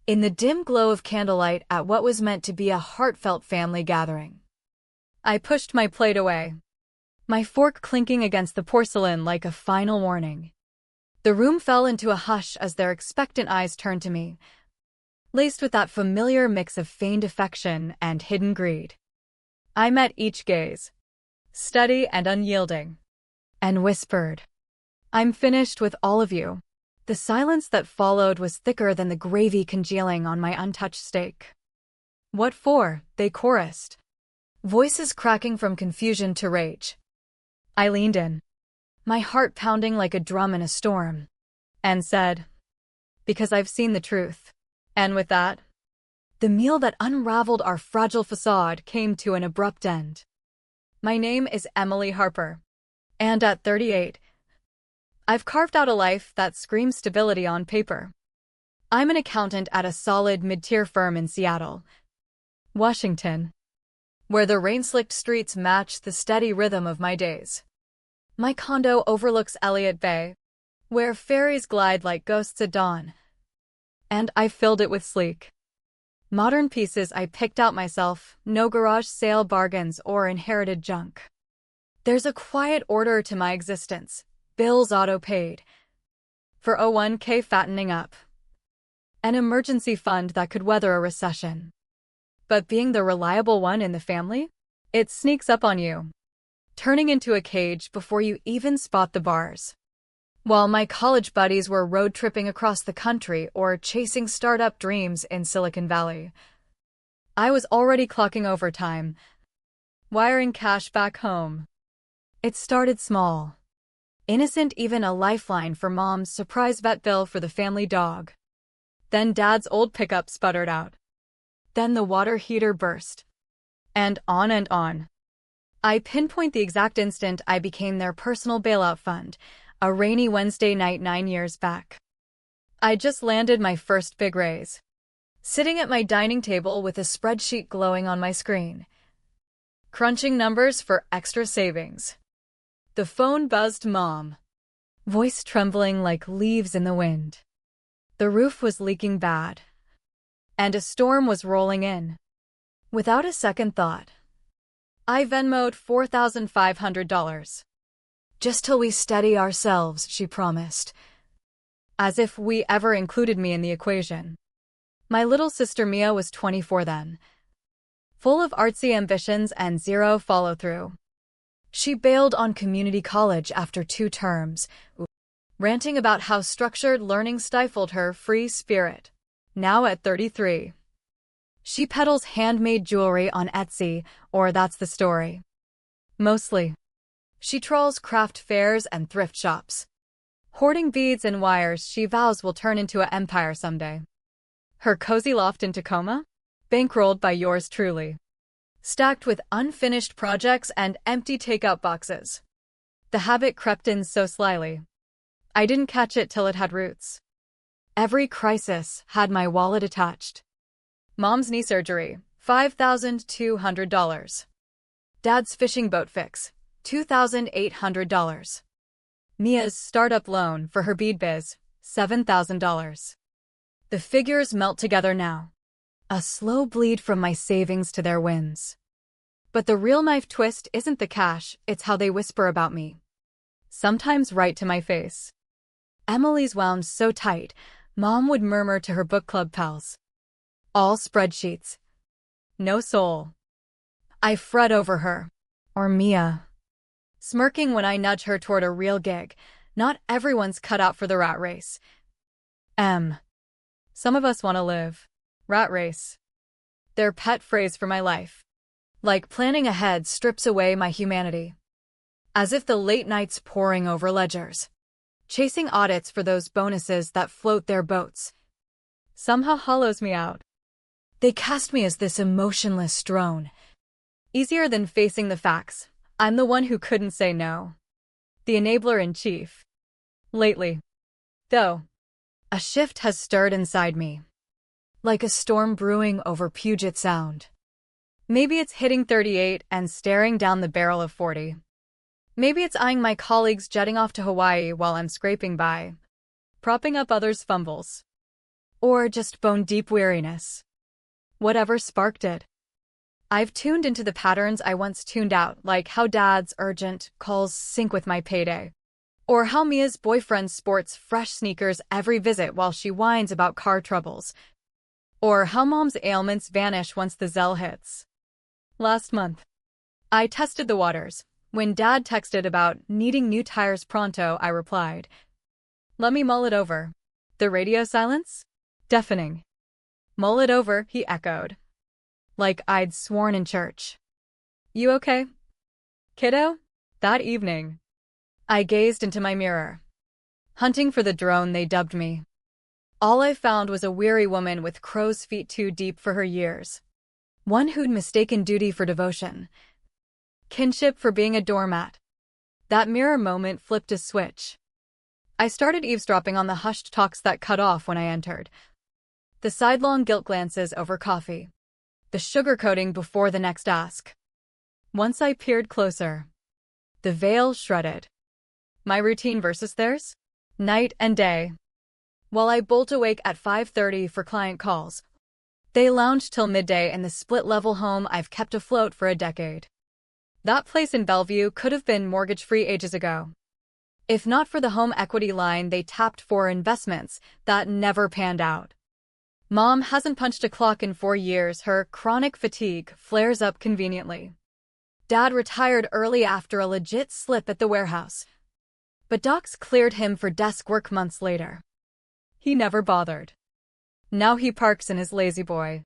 in the dim glow of candlelight at what was meant to be a heartfelt family gathering. I pushed my plate away, my fork clinking against the porcelain like a final warning. The room fell into a hush as their expectant eyes turned to me, laced with that familiar mix of feigned affection and hidden greed. I met each gaze, steady and unyielding, and whispered, "I'm finished with all of you." The silence that followed was thicker than the gravy congealing on my untouched steak. "What for?" they chorused, voices cracking from confusion to rage. I leaned in, my heart pounding like a drum in a storm, and said, "Because I've seen the truth." And with that, the meal that unraveled our fragile facade came to an abrupt end. My name is Emily Harper, and at 38, I've carved out a life that screams stability on paper. I'm an accountant at a solid mid-tier firm in Seattle, Washington, where the rain-slicked streets match the steady rhythm of my days. My condo overlooks Elliott Bay, where ferries glide like ghosts at dawn, and I've filled it with sleek, modern pieces I picked out myself, no garage sale bargains or inherited junk. There's a quiet order to my existence, bills auto-paid, 401k fattening up, an emergency fund that could weather a recession. But being the reliable one in the family, it sneaks up on you, turning into a cage before you even spot the bars. While my college buddies were road tripping across the country or chasing startup dreams in Silicon Valley, I was already clocking overtime, wiring cash back home. It started small, innocent, even a lifeline for mom's surprise vet bill for the family dog. Then dad's old pickup sputtered out. Then the water heater burst. And on and on. I pinpoint the exact instant I became their personal bailout fund, a rainy Wednesday night 9 years back. I just landed my first big raise, sitting at my dining table with a spreadsheet glowing on my screen, crunching numbers for extra savings. The phone buzzed, Mom, voice trembling like leaves in the wind. The roof was leaking bad, and a storm was rolling in. Without a second thought, I Venmo'd $4,500. "Just till we steady ourselves," she promised, as if we ever included me in the equation. My little sister Mia was 24 then, full of artsy ambitions and zero follow-through. She bailed on community college after 2 terms, ranting about how structured learning stifled her free spirit. Now at 33, she peddles handmade jewelry on Etsy, or that's the story. Mostly, she trawls craft fairs and thrift shops, hoarding beads and wires she vows will turn into an empire someday. Her cozy loft in Tacoma? Bankrolled by yours truly, stacked with unfinished projects and empty takeout boxes. The habit crept in so slyly, I didn't catch it till it had roots. Every crisis had my wallet attached. Mom's knee surgery, $5,200. Dad's fishing boat fix, $2,800. Mia's startup loan for her bead biz, $7,000. The figures melt together now, a slow bleed from my savings to their wins. But the real knife twist isn't the cash, it's how they whisper about me. Sometimes right to my face. Emily's wound so tight, Mom would murmur to her book club pals. All spreadsheets. No soul. I fret over her. Or Mia. Smirking when I nudge her toward a real gig. Not everyone's cut out for the rat race. Some of us want to live. Rat race. Their pet phrase for my life. Like planning ahead strips away my humanity. As if the late nights poring over ledgers, chasing audits for those bonuses that float their boats, somehow hollows me out. They cast me as this emotionless drone. Easier than facing the facts. I'm the one who couldn't say no. The enabler in chief. Lately, though, a shift has stirred inside me, like a storm brewing over Puget Sound. Maybe it's hitting 38 and staring down the barrel of 40. Maybe it's eyeing my colleagues jetting off to Hawaii while I'm scraping by, propping up others' fumbles. Or just bone-deep weariness? Whatever sparked it. I've tuned into the patterns I once tuned out, like how Dad's urgent calls sync with my payday. Or how Mia's boyfriend sports fresh sneakers every visit while she whines about car troubles. Or how Mom's ailments vanish once the Zell hits. Last month, I tested the waters. When Dad texted about needing new tires pronto, I replied, "Let me mull it over." The radio silence? Deafening. "Mull it over," he echoed. Like I'd sworn in church. "You okay, kiddo?" That evening, I gazed into my mirror, hunting for the drone they dubbed me. All I found was a weary woman with crow's feet too deep for her years. One who'd mistaken duty for devotion, kinship for being a doormat. That mirror moment flipped a switch. I started eavesdropping on the hushed talks that cut off when I entered. The sidelong guilt glances over coffee. The sugarcoating before the next ask. Once I peered closer, the veil shredded. My routine versus theirs? Night and day. While I bolt awake at 5:30 for client calls, they lounge till midday in the split-level home I've kept afloat for a decade. That place in Bellevue could have been mortgage-free ages ago. If not for the home equity line they tapped for investments that never panned out. Mom hasn't punched a clock in 4 years. Her chronic fatigue flares up conveniently. Dad retired early after a legit slip at the warehouse, but docs cleared him for desk work months later. He never bothered. Now he parks in his lazy boy,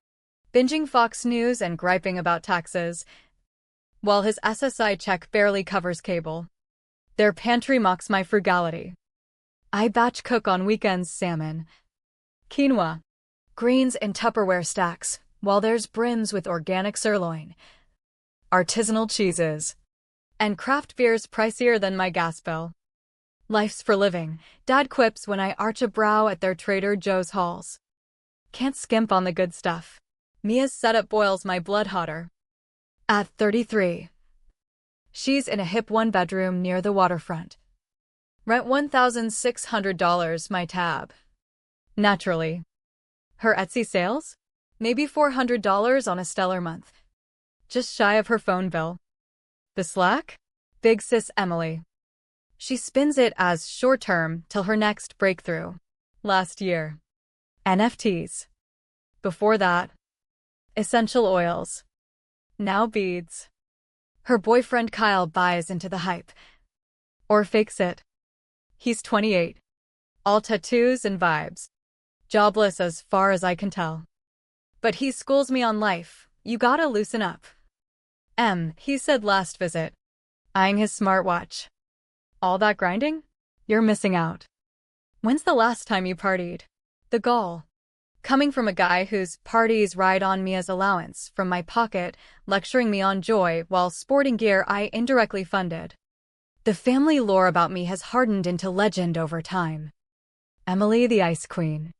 binging Fox News and griping about taxes, while his SSI check barely covers cable. Their pantry mocks my frugality. I batch cook on weekends: salmon, quinoa, greens in Tupperware stacks, while theirs brims with organic sirloin, artisanal cheeses, and craft beers pricier than my gas bill. Life's for living, Dad quips when I arch a brow at their Trader Joe's hauls. Can't skimp on the good stuff. Mia's setup boils my blood hotter. At 33, she's in a hip one-bedroom near the waterfront. Rent $1,600, my tab. Naturally. Her Etsy sales? Maybe $400 on a stellar month. Just shy of her phone bill. The Slack? Big sis Emily. She spins it as short-term till her next breakthrough. Last year, NFTs. Before that, essential oils. Now beads. Her boyfriend Kyle buys into the hype. Or fakes it. He's 28. All tattoos and vibes. Jobless as far as I can tell. But he schools me on life. You gotta loosen up. He said last visit, eyeing his smartwatch. All that grinding? You're missing out. When's the last time you partied? The gall. Coming from a guy whose parties ride on Mia's allowance from my pocket, lecturing me on joy while sporting gear I indirectly funded. The family lore about me has hardened into legend over time. Emily the Ice Queen.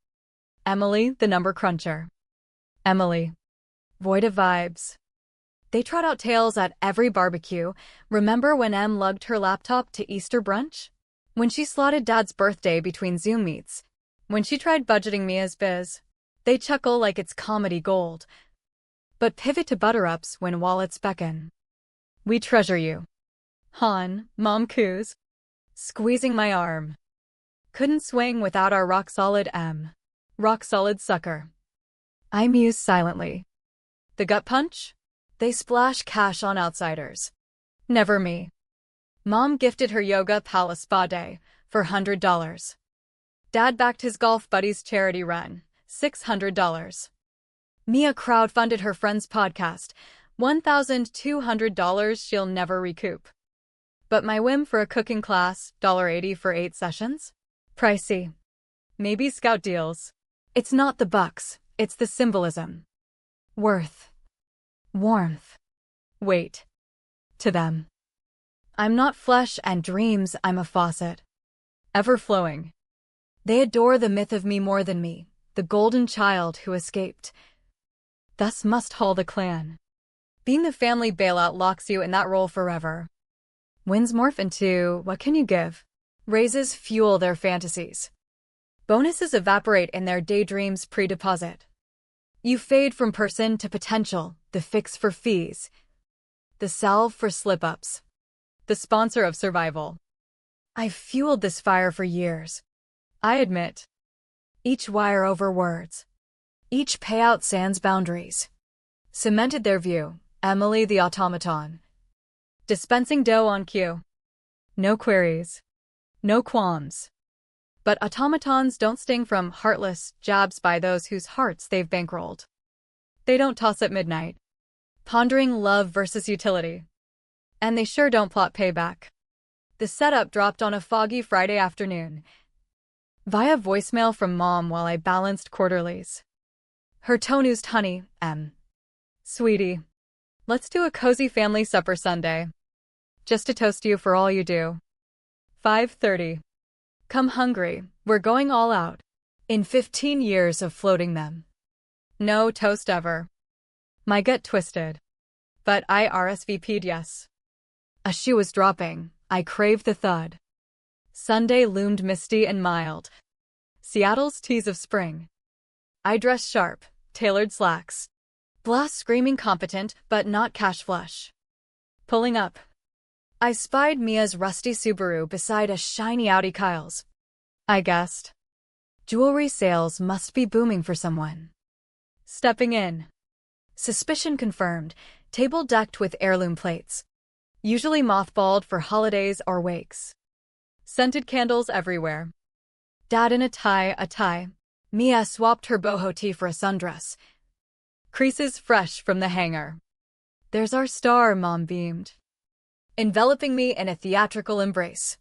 Emily the Number Cruncher. Emily. Void of vibes. They trot out tales at every barbecue. Remember when Em lugged her laptop to Easter brunch? When she slotted Dad's birthday between Zoom meets? When she tried budgeting Mia's biz? They chuckle like it's comedy gold, but pivot to butter-ups when wallets beckon. We treasure you. Han, Mom coos. Squeezing my arm. Couldn't swing without our rock-solid M. Rock-solid sucker. I muse silently. The gut punch? They splash cash on outsiders. Never me. Mom gifted her yoga palace spa day for $100. Dad backed his golf buddy's charity run, $600. Mia crowdfunded her friend's podcast, $1,200 she'll never recoup. But my whim for a cooking class, $1.80 for 8 sessions? Pricey. Maybe Scout deals. It's not the bucks, it's the symbolism. Worth. Warmth. Weight. To them. I'm not flesh and dreams, I'm a faucet. Ever-flowing. They adore the myth of me more than me, the golden child who escaped. Thus must haul the clan. Being the family bailout locks you in that role forever. Wins morph into, what can you give? Raises fuel their fantasies. Bonuses evaporate in their daydreams pre-deposit. You fade from person to potential, the fix for fees, the salve for slip-ups, the sponsor of survival. I've fueled this fire for years. I admit. Each wire over words. Each payout sans boundaries. Cemented their view, Emily the automaton. Dispensing dough on cue. No queries. No qualms. But automatons don't sting from heartless jabs by those whose hearts they've bankrolled. They don't toss at midnight, pondering love versus utility. And they sure don't plot payback. The setup dropped on a foggy Friday afternoon, via voicemail from Mom while I balanced quarterlies. Her tone oozed honey. Sweetie, let's do a cozy family supper Sunday. Just to toast you for all you do. 5:30. Come hungry, we're going all out. In 15 years of floating them. No toast ever. My gut twisted. But I RSVP'd yes. A shoe was dropping, I craved the thud. Sunday loomed misty and mild. Seattle's tease of spring. I dressed sharp, tailored slacks. Blast screaming competent, but not cash flush. Pulling up. I spied Mia's rusty Subaru beside a shiny Audi Kyle's. I guessed. Jewelry sales must be booming for someone. Stepping in. Suspicion confirmed, table decked with heirloom plates. Usually mothballed for holidays or wakes. Scented candles everywhere. Dad in a tie. Mia swapped her boho tee for a sundress. Creases fresh from the hanger. There's our star, Mom beamed, enveloping me in a theatrical embrace.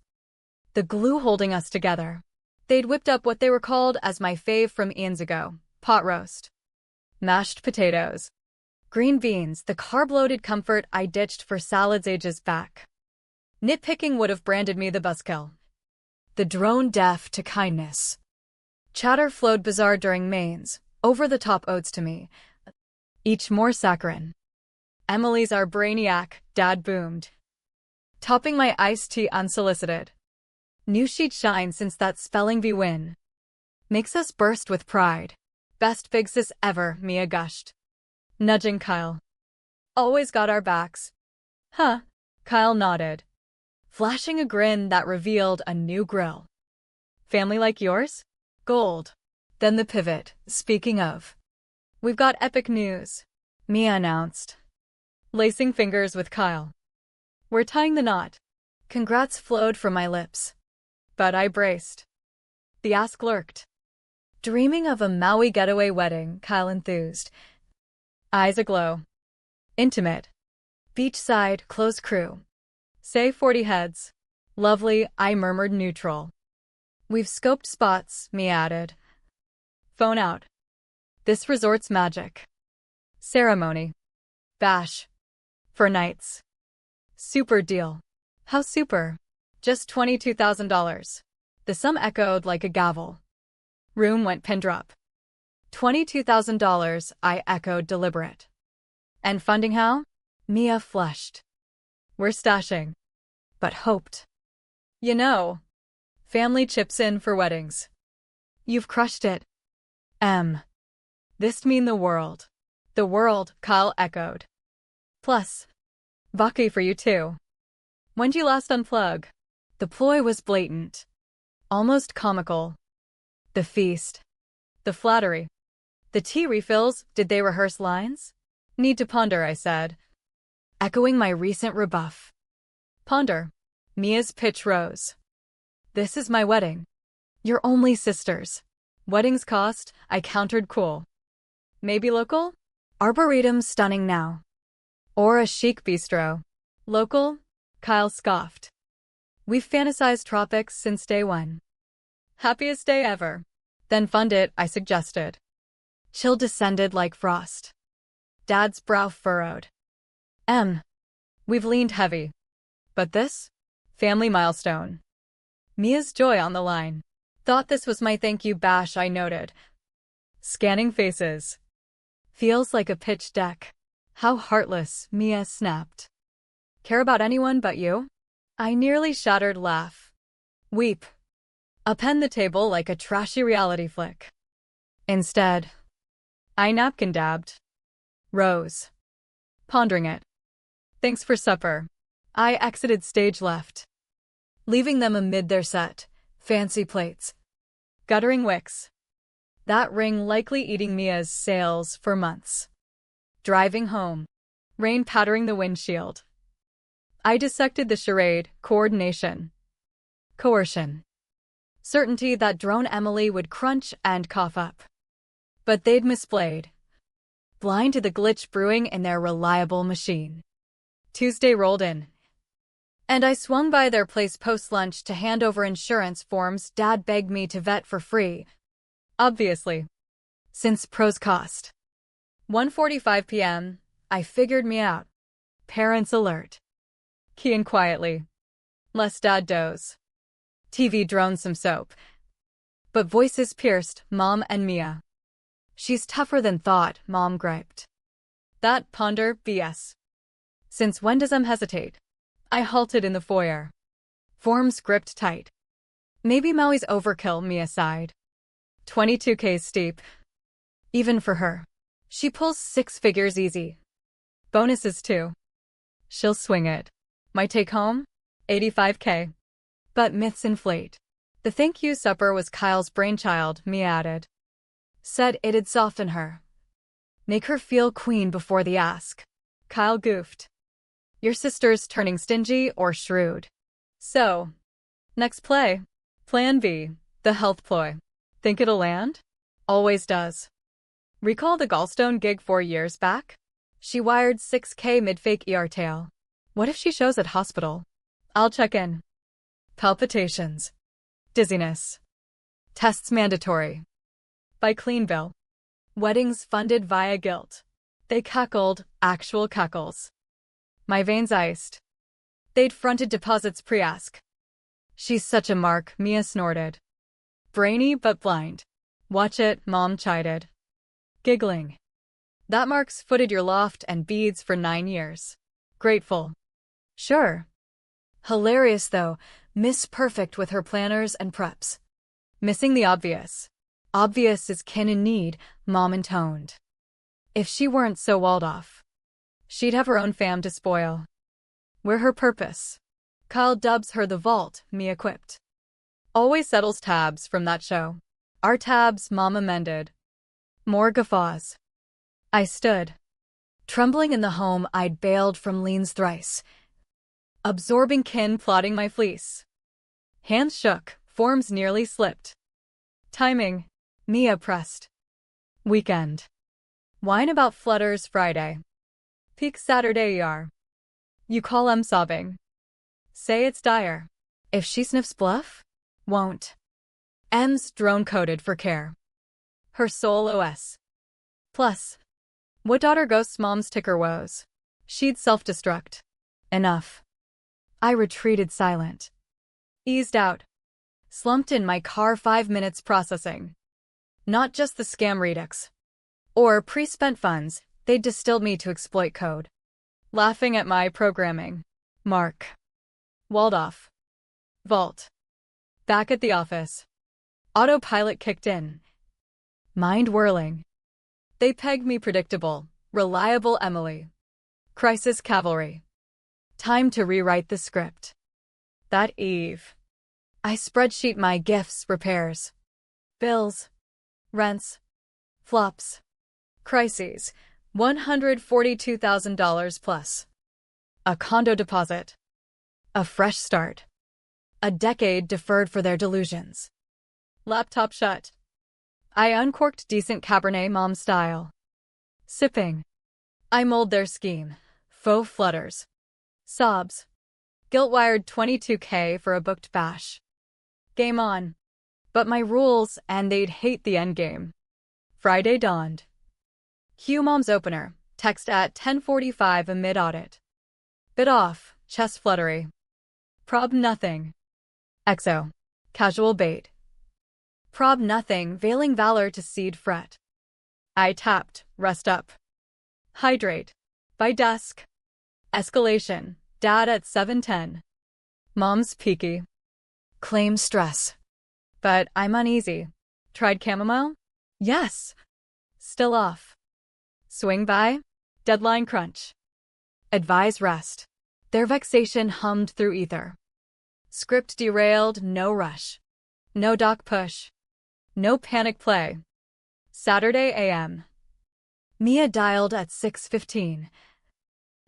The glue holding us together. They'd whipped up what they were called as my fave from eons ago, pot roast. Mashed potatoes. Green beans, the carb-loaded comfort I ditched for salads ages back. Nitpicking would have branded me the buzzkill. The drone deaf to kindness. Chatter flowed bizarre during mains, over-the-top odes to me. Each more saccharine. Emily's our brainiac, Dad boomed. Topping my iced tea unsolicited. Knew she'd shine since that spelling bee win. Makes us burst with pride. Best big sis ever, Mia gushed. Nudging Kyle. Always got our backs. Huh, Kyle nodded, flashing a grin that revealed a new grill. Family like yours? Gold. Then the pivot, speaking of. We've got epic news, Mia announced, lacing fingers with Kyle. We're tying the knot. Congrats flowed from my lips. But I braced. The ask lurked. Dreaming of a Maui getaway wedding, Kyle enthused. Eyes aglow. Intimate. Beachside, close crew. Say 40 heads. Lovely, I murmured neutral. We've scoped spots, Mia added. Phone out. This resort's magic. Ceremony. Bash. For nights. Super deal. How super? Just $22,000. The sum echoed like a gavel. Room went pin drop. $22,000, I echoed deliberate. And funding how? Mia flushed. We're stashing. But hoped. You know. Family chips in for weddings. You've crushed it. This mean the world. The world, Kyle echoed. Plus. Bucky for you too. When'd you last unplug? The ploy was blatant. Almost comical. The feast. The flattery. The tea refills, did they rehearse lines? Need to ponder, I said. Echoing my recent rebuff. Ponder. Mia's pitch rose. This is my wedding. You're only sisters. Weddings cost, I countered cool. Maybe local? Arboretum stunning now. Or a chic bistro. Local? Kyle scoffed. We've fantasized tropics since day one. Happiest day ever. Then fund it, I suggested. Chill descended like frost. Dad's brow furrowed. We've leaned heavy. But this? Family milestone. Mia's joy on the line. Thought this was my thank you bash, I noted. Scanning faces. Feels like a pitch deck. How heartless, Mia snapped. Care about anyone but you? I nearly shattered laugh. Weep. Upend the table like a trashy reality flick. Instead, I napkin-dabbed. Rose. Pondering it. Thanks for supper. I exited stage left, leaving them amid their set, fancy plates, guttering wicks. That ring likely eating Mia's sails for months. Driving home, rain pattering the windshield. I dissected the charade, coordination, coercion, certainty that drone Emily would crunch and cough up. But they'd misplayed, blind to the glitch brewing in their reliable machine. Tuesday rolled in, and I swung by their place post-lunch to hand over insurance forms Dad begged me to vet for free. Obviously, since pros cost. 1:45 p.m., I figured me out. Parents alert. Key in quietly. Lest Dad doze. TV droned some soap. But voices pierced Mom and Mia. She's tougher than thought, Mom griped. That ponder BS. Since when does hesitate? I halted in the foyer. Forms gripped tight. Maybe Maui's overkill, Mia sighed. 22K's steep. Even for her. She pulls 6 figures easy. Bonuses too. She'll swing it. My take home? 85K. But myths inflate. The thank you supper was Kyle's brainchild, Mia added. Said it'd soften her. Make her feel queen before the ask. Kyle goofed. Your sister's turning stingy or shrewd. So, next play. Plan B, the health ploy. Think it'll land? Always does. Recall the gallstone gig 4 years back? She wired 6K mid-fake ER tail. What if she shows at hospital? I'll check in. Palpitations. Dizziness. Tests mandatory. By clean bill. Weddings funded via guilt. They cackled, actual cackles. My veins iced. They'd fronted deposits pre-ask. She's such a mark, Mia snorted. Brainy but blind. Watch it, Mom chided. Giggling. That mark's footed your loft and beads for 9 years. Grateful. Sure. Hilarious though, Miss Perfect with her planners and preps. Missing the obvious. Obvious is kin in need, Mom intoned. If she weren't so walled off, she'd have her own fam to spoil. We're her purpose. Kyle dubs her the vault, Mia quipped. Always settles tabs from that show. Our tabs, Mom amended. More guffaws. I stood, trembling in the home I'd bailed from Lean's thrice. Absorbing kin plotting my fleece. Hands shook, forms nearly slipped. Timing, Mia pressed. Weekend. Whine about flutters Friday. Peak Saturday ER. You call em sobbing. Say it's dire. If she sniffs bluff? Won't. M's drone-coded for care. Her sole OS. Plus. What daughter ghosts Mom's ticker woes? She'd self-destruct. Enough. I retreated silent. Eased out. Slumped in my car 5 minutes processing. Not just the scam redux. Or pre-spent funds, they'd distilled me to exploit code. Laughing at my programming. Mark. Walled off. Vault. Back at the office. Autopilot kicked in. Mind whirling. They pegged me predictable, reliable Emily. Crisis cavalry. Time to rewrite the script. That eve. I spreadsheet my gifts, repairs. Bills. Rents. Flops. Crises. $142,000 plus. A condo deposit. A fresh start. A decade deferred for their delusions. Laptop shut. I uncorked decent Cabernet Mom style. Sipping. I mold their scheme. Faux flutters. Sobs. Guilt-wired 22K for a booked bash. Game on. But my rules, and they'd hate the endgame. Friday dawned. Cue Mom's opener. Text at 10:45 amid audit. Bit off. Chest fluttery. Prob nothing. EXO. Casual bait. Prob nothing, veiling valor to seed fret. I tapped, rest up. Hydrate. By dusk. Escalation. Dad at 7:10. Mom's peaky. Claim stress. But I'm uneasy. Tried chamomile? Yes. Still off. Swing by? Deadline crunch. Advise rest. Their vexation hummed through ether. Script derailed, no rush. No doc push. No panic play. Saturday a.m. Mia dialed at 6:15.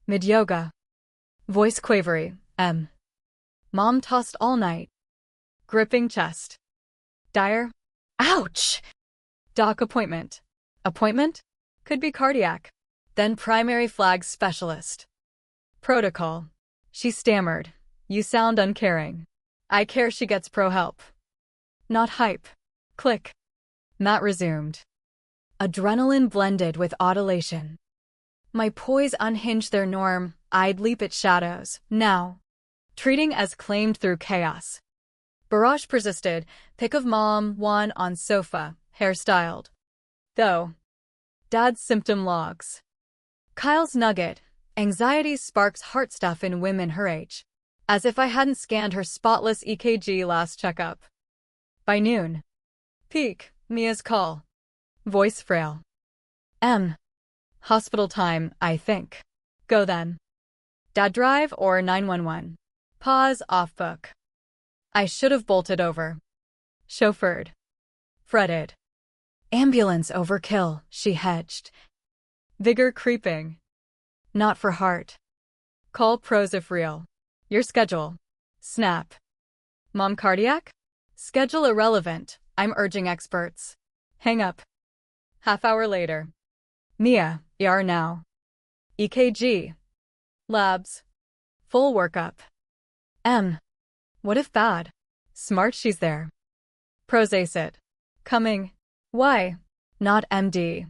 Mid-yoga. Voice quavery, M. Mom tossed all night. Gripping chest. Dire. Ouch! Doc appointment. Appointment? Could be cardiac. Then primary flag specialist. Protocol. She stammered. You sound uncaring. I care she gets pro help. Not hype. Click. Matt resumed. Adrenaline blended with adulation. My poise unhinged their norm. I'd leap at shadows. Now. Treating as claimed through chaos. Barrage persisted. Pic of mom, one on sofa, hairstyled. Though. Dad's symptom logs. Kyle's nugget. Anxiety sparks heart stuff in women her age. As if I hadn't scanned her spotless EKG last checkup. By noon. Peak. Mia's call. Voice frail. M. Hospital time, I think. Go then. Dad drive or 911? Pause, off book. I should have bolted over. Chauffeured. Fretted. Ambulance overkill, she hedged. Vigor creeping. Not for heart. Call pros if real. Your schedule. Snap. Mom cardiac? Schedule irrelevant, I'm urging experts. Hang up. Half hour later. Mia, ER now. EKG. Labs. Full workup. M. What if bad? Smart she's there. Pros ace it. Coming. Why? Not MD.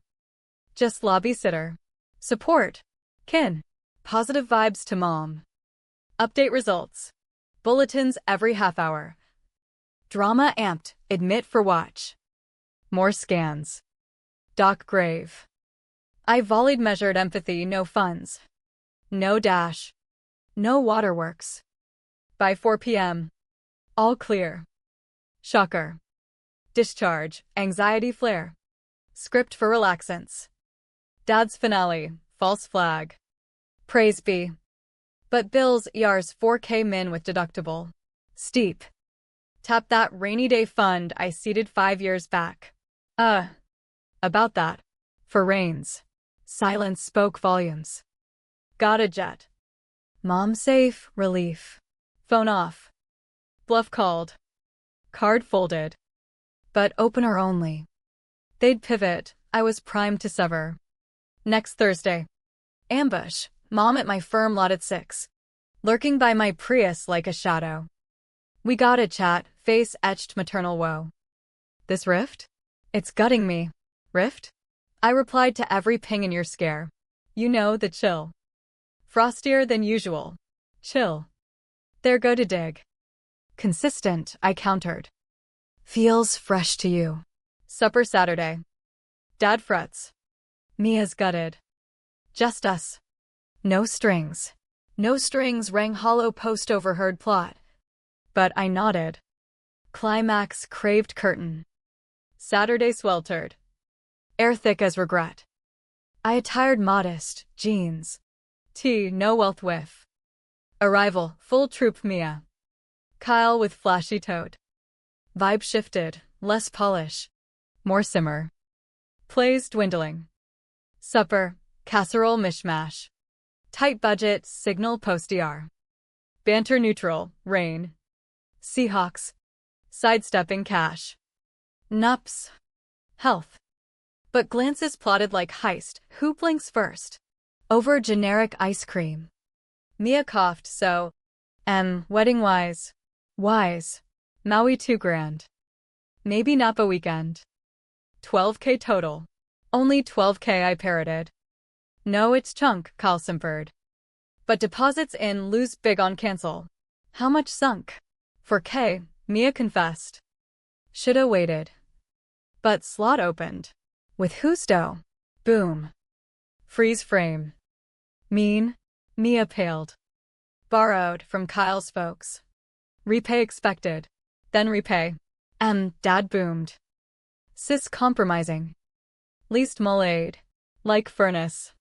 Just lobby sitter. Support. Kin. Positive vibes to mom. Update results. Bulletins every half hour. Drama amped. Admit for watch. More scans. Doc grave. I volleyed measured empathy, no funds. No dash. No waterworks. By 4 p.m. All clear. Shocker. Discharge, anxiety flare. Script for relaxants. Dad's finale, false flag. Praise be. But bills, ER's 4K min with deductible. Steep. Tap that rainy day fund I seeded 5 years back. About that. For rains. Silence spoke volumes. Got a jet. Mom safe, relief. Phone off. Bluff called. Card folded. But opener only. They'd pivot, I was primed to sever. Next Thursday. Ambush, mom at my firm lot at 6. Lurking by my Prius like a shadow. We got a chat, face etched maternal woe. This rift? It's gutting me. Rift? I replied to every ping in your scare. You know the chill. Frostier than usual. Chill. There go to dig. Consistent, I countered. Feels fresh to you. Supper Saturday. Dad frets. Mia's gutted. Just us. No strings. No strings rang hollow post overheard plot. But I nodded. Climax craved curtain. Saturday sweltered. Air thick as regret. I attired modest, jeans. Tea, no wealth whiff. Arrival, full troop Mia. Kyle with flashy tote. Vibe shifted, less polish. More simmer. Plays dwindling. Supper, casserole mishmash. Tight budget, signal post-ER. Banter neutral, rain. Seahawks. Sidestepping cash. Nups. Health. But glances plotted like heist, who blinks first? Over generic ice cream. Mia coughed, so. Wedding-wise. Wise. Maui 2 grand. Maybe Napa weekend. 12K total. Only 12K I parroted. No, it's chunk, Kyle simpered. But deposits in lose big on cancel. How much sunk? For K, Mia confessed. Shoulda waited. But slot opened. With whose dough? Boom. Freeze frame. Mean? Mia paled. Borrowed from Kyle's folks. Repay expected. Then repay. Dad boomed. Sis compromising. Least mulade. Like furnace.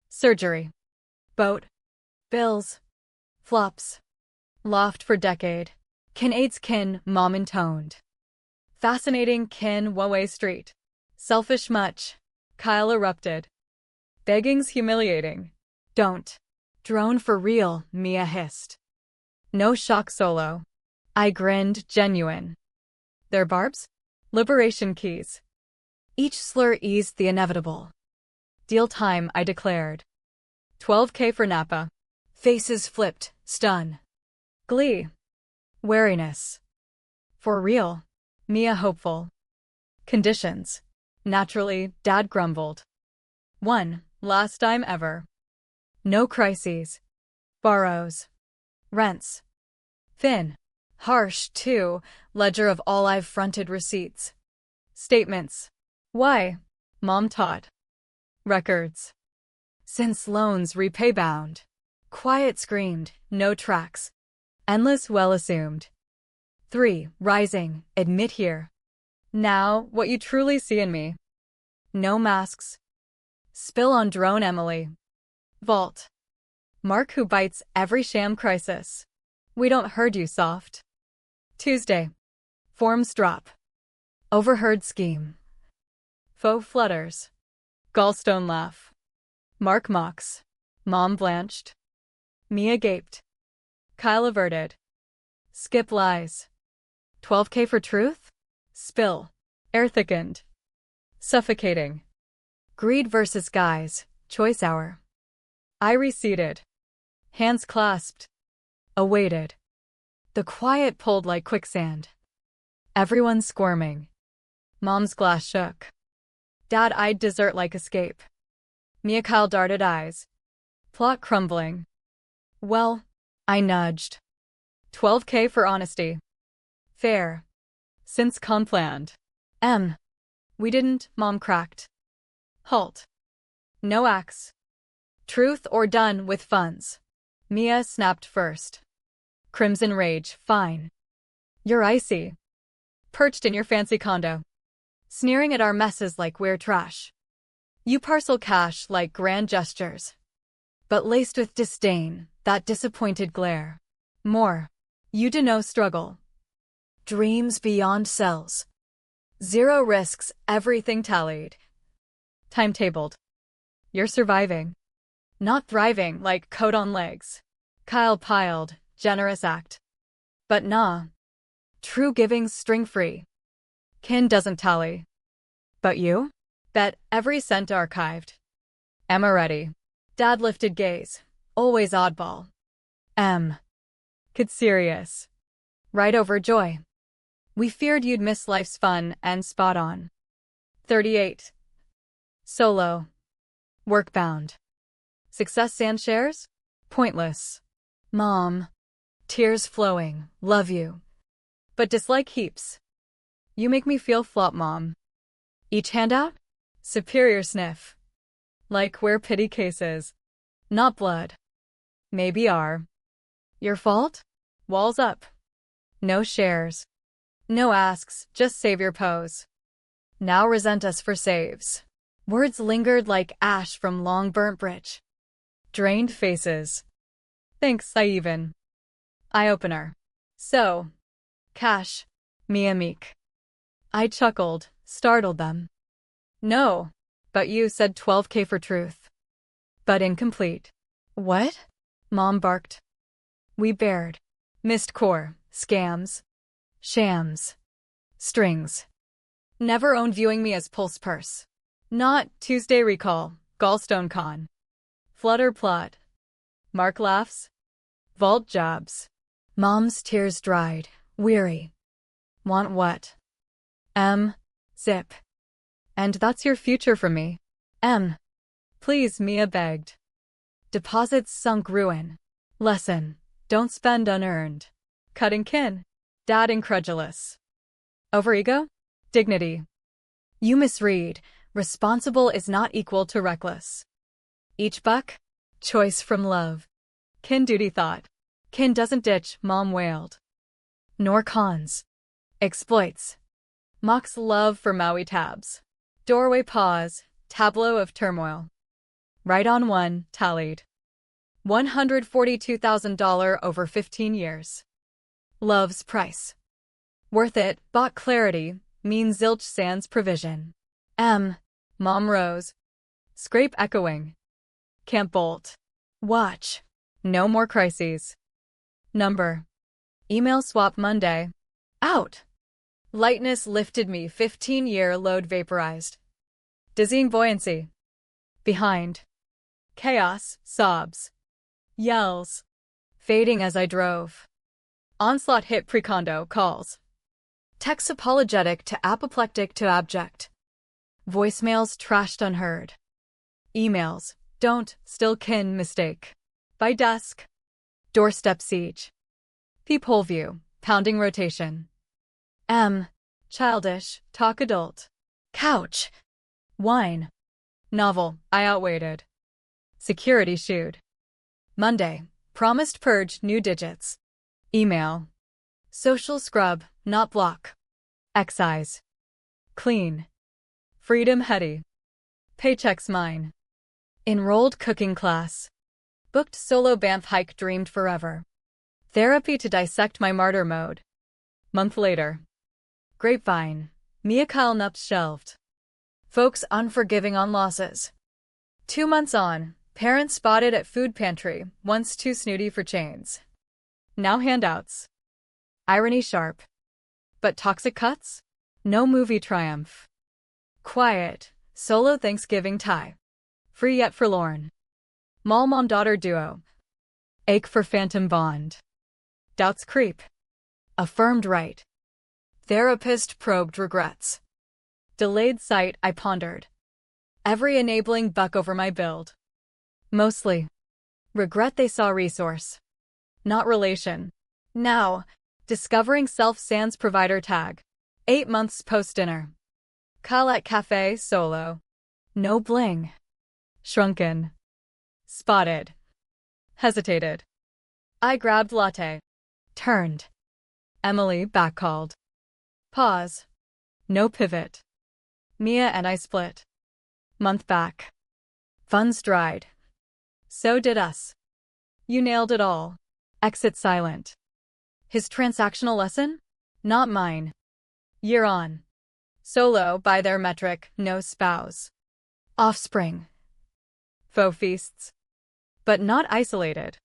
Surgery. Boat. Bills. Flops. Loft for decade. Kin aids kin, mom intoned. Fascinating kin Huawei Street. Selfish much. Kyle erupted. Begging's humiliating. Don't. Drone for real, Mia hissed. No shock solo. I grinned, genuine. Their barbs? Liberation keys. Each slur eased the inevitable. Deal time, I declared. 12K for Napa. Faces flipped, stun. Glee. Wariness. For real. Mia hopeful. Conditions. Naturally, Dad grumbled. 1. Last time ever. No crises. Borrows. Rents. Thin. Harsh. 2. Ledger of all I've fronted receipts. Statements. Why? Mom taught. Records. Since loans repay bound. Quiet screamed, no tracks. Endless well assumed. 3. Rising, admit here. Now, what you truly see in me. No masks. Spill on drone Emily. Vault. Mark who bites every sham crisis. We don't herd you soft. Tuesday. Forms drop. Overheard scheme. Faux flutters. Gallstone laugh. Mark mocks. Mom blanched. Mia gaped. Kyle averted. Skip lies. 12K for truth? Spill. Air thickened. Suffocating. Greed versus guys. Choice hour. I receded. Hands clasped. Awaited. The quiet pulled like quicksand. Everyone squirming. Mom's glass shook. Dad eyed dessert like escape. Mia Kyle darted eyes. Plot crumbling. Well, I nudged. 12K for honesty. Fair. Since planned. We didn't, Mom cracked. Halt. No axe. Truth or done with funds. Mia snapped first. Crimson rage, fine. You're icy. Perched in your fancy condo. Sneering at our messes like we're trash. You parcel cash like grand gestures. But laced with disdain, that disappointed glare. More. You do no struggle. Dreams beyond cells. Zero risks, everything tallied. Timetabled. You're surviving. Not thriving like coat on legs. Kyle piled, generous act. But nah. True giving's string-free. Kin doesn't tally. But you? Bet every cent archived. Emma ready. Dad lifted gaze. Always oddball. Kid serious. Right over joy. We feared you'd miss life's fun and spot on. 38. Solo. Workbound. Success and shares? Pointless. Mom. Tears flowing. Love you. But dislike heaps. You make me feel flop, Mom. Each handout? Superior sniff. Like we're pity cases. Not blood. Maybe are. Your fault? Walls up. No shares. No asks, just save your pose. Now resent us for saves. Words lingered like ash from long burnt bridge. Drained faces. Thanks, I even. Eye-opener. So. Cash. Mia meek. I chuckled, startled them. No. But you said 12K for truth. But incomplete. What? Mom barked. We bared. Missed core. Scams. Shams. Strings. Never owned viewing me as pulse purse. Not Tuesday recall. Gallstone con. Flutter plot. Mark laughs. Vault jobs. Mom's tears dried. Weary. Want what? Zip. And that's your future for me. Please, Mia begged. Deposits sunk ruin. Lesson. Don't spend unearned. Cutting kin. Dad incredulous. Overego? Dignity. You misread. Responsible is not equal to reckless. Each buck? Choice from love. Kin duty thought. Kin doesn't ditch, Mom wailed. Nor cons. Exploits. Mock's love for Maui tabs. Doorway pause, tableau of turmoil. Right on one, tallied. $142,000 over 15 years. Love's price. Worth it, bought clarity, mean zilch sans provision. Mom Rose. Scrape echoing. Can't bolt. Watch. No more crises. Number. Email swap Monday. Out. Lightness lifted me 15-year load vaporized. Dizzying buoyancy. Behind. Chaos, sobs. Yells. Fading as I drove. Onslaught hit precondo calls. Text apologetic to apoplectic to abject. Voicemails trashed unheard. Emails, don't, still kin mistake. By desk. Doorstep siege. Peephole view, pounding rotation. Childish, talk adult. Couch. Wine. Novel, I outweighted. Security shooed. Monday, promised purge new digits. Email. Social scrub, not block. Excise. Clean. Freedom heady. Paychecks mine. Enrolled cooking class. Booked solo Banff hike dreamed forever. Therapy to dissect my martyr mode. Month later. Grapevine. Mia Kyle Nups shelved. Folks unforgiving on losses. 2 months on, parents spotted at food pantry, once too snooty for chains. Now handouts. Irony sharp. But toxic cuts? No movie triumph. Quiet, solo Thanksgiving tie. Free yet forlorn. Mall mom-daughter duo. Ache for phantom bond. Doubts creep. Affirmed right. Therapist probed regrets. Delayed sight I pondered. Every enabling buck over my build. Mostly. Regret they saw resource. Not relation. Now, discovering self sans provider tag. 8 months post-dinner. Kyle at cafe solo. No bling. Shrunken. Spotted. Hesitated. I grabbed latte. Turned. Emily backcalled. Pause. No pivot. Mia and I split. Month back. Funds dried. So did us. You nailed it all. Exit silent. His transactional lesson? Not mine. Year on. Solo by their metric, no spouse. Offspring. Faux feasts. But not isolated.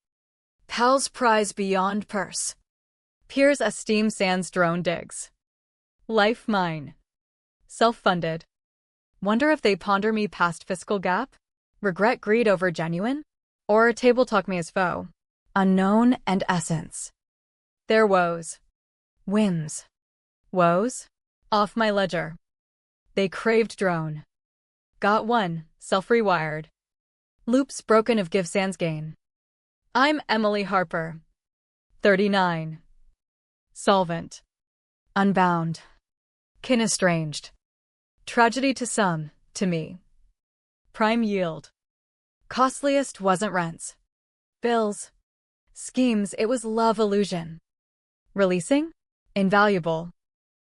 Pals prize beyond purse. Peers esteem sans drone digs. Life mine. Self-funded. Wonder if they ponder me past fiscal gap? Regret greed over genuine? Or table talk me as foe? Unknown and essence. Their woes. Whims. Woes? Off my ledger. They craved drone. Got one, self-rewired. Loops broken of give sans gain. I'm Emily Harper. 39. Solvent. Unbound. Kin estranged. Tragedy to some, to me. Prime yield. Costliest wasn't rents. Bills. Schemes, it was love illusion. Releasing? Invaluable.